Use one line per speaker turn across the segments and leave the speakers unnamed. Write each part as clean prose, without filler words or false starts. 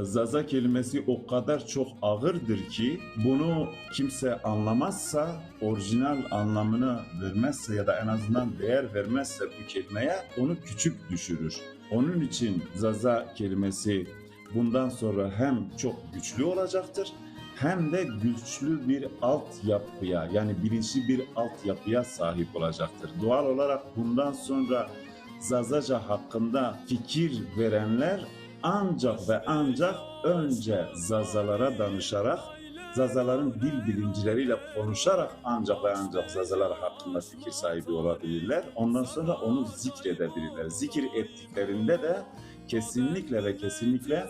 Zaza kelimesi o kadar çok ağırdır ki bunu kimse anlamazsa, orijinal anlamını vermezse ya da en azından değer vermezse bu kelimeye onu küçük düşürür. Onun için zaza kelimesi bundan sonra hem çok güçlü olacaktır hem de güçlü bir altyapıya, yani bilinçli bir altyapıya sahip olacaktır. Doğal olarak bundan sonra Zazaca hakkında fikir verenler ancak ve ancak önce Zazalara danışarak, Zazaların dil bilimcileriyle konuşarak ancak ve ancak Zazalar hakkında fikir sahibi olabilirler. Ondan sonra onu zikredebilirler. Zikir ettiklerinde de kesinlikle ve kesinlikle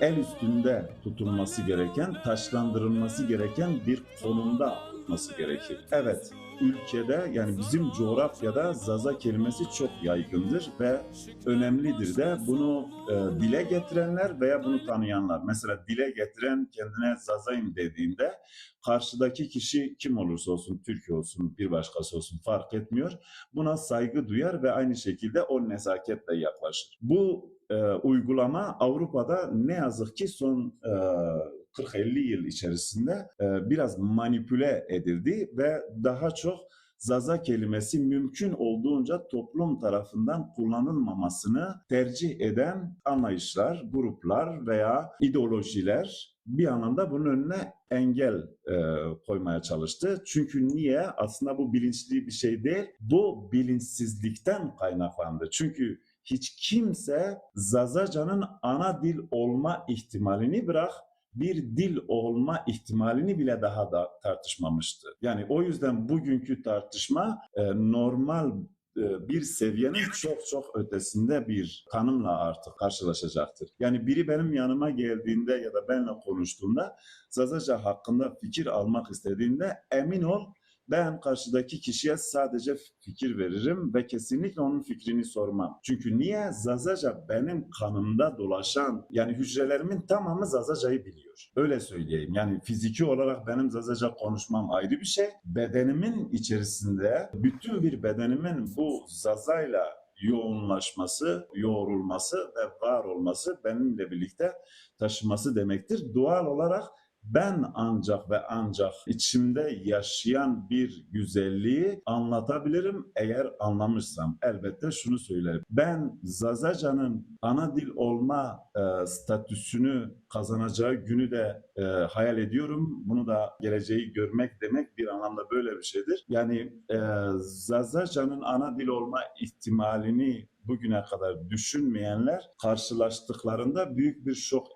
el üstünde tutulması gereken, taşlandırılması gereken bir konumda tutması gerekir. Evet, ülkede, yani bizim coğrafyada Zaza kelimesi çok yaygındır ve önemlidir de bunu dile getirenler veya bunu tanıyanlar. Mesela dile getiren kendine Zazayım dediğinde karşıdaki kişi kim olursa olsun, Türk olsun, bir başkası olsun fark etmiyor. Buna saygı duyar ve aynı şekilde o nezaketle yaklaşır. Bu uygulama Avrupa'da ne yazık ki son 40-50 yıl içerisinde biraz manipüle edildi ve daha çok Zaza kelimesi mümkün olduğunca toplum tarafından kullanılmamasını tercih eden anlayışlar, gruplar veya ideolojiler bir anlamda bunun önüne engel koymaya çalıştı. Çünkü niye? Aslında bu bilinçli bir şey değil. Bu bilinçsizlikten kaynaklandı. Çünkü hiç kimse Zazaca'nın ana dil olma ihtimalini bırak, bir dil olma ihtimalini bile daha da tartışmamıştı. Yani o yüzden bugünkü tartışma normal bir seviyenin çok çok ötesinde bir tanımla artık karşılaşacaktır. Yani biri benim yanıma geldiğinde ya da benimle konuştuğunda Zazaca hakkında fikir almak istediğinde emin ol ben karşıdaki kişiye sadece fikir veririm ve kesinlikle onun fikrini sormam. Çünkü niye? Zazaca benim kanımda dolaşan, yani hücrelerimin tamamı Zazaca'yı biliyor. Öyle söyleyeyim. Yani fiziki olarak benim Zazaca konuşmam ayrı bir şey. Bedenimin içerisinde bütün bir bedenimin bu Zaza'yla yoğunlaşması, yoğrulması ve var olması benimle birlikte taşıması demektir. Doğal olarak ben ancak ve ancak içimde yaşayan bir güzelliği anlatabilirim eğer anlamışsam. Elbette şunu söylerim. Ben Zazaca'nın ana dil olma statüsünü kazanacağı günü de hayal ediyorum. Bunu da geleceği görmek demek bir anlamda böyle bir şeydir. Yani Zazaca'nın ana dil olma ihtimalini bugüne kadar düşünmeyenler karşılaştıklarında büyük bir şok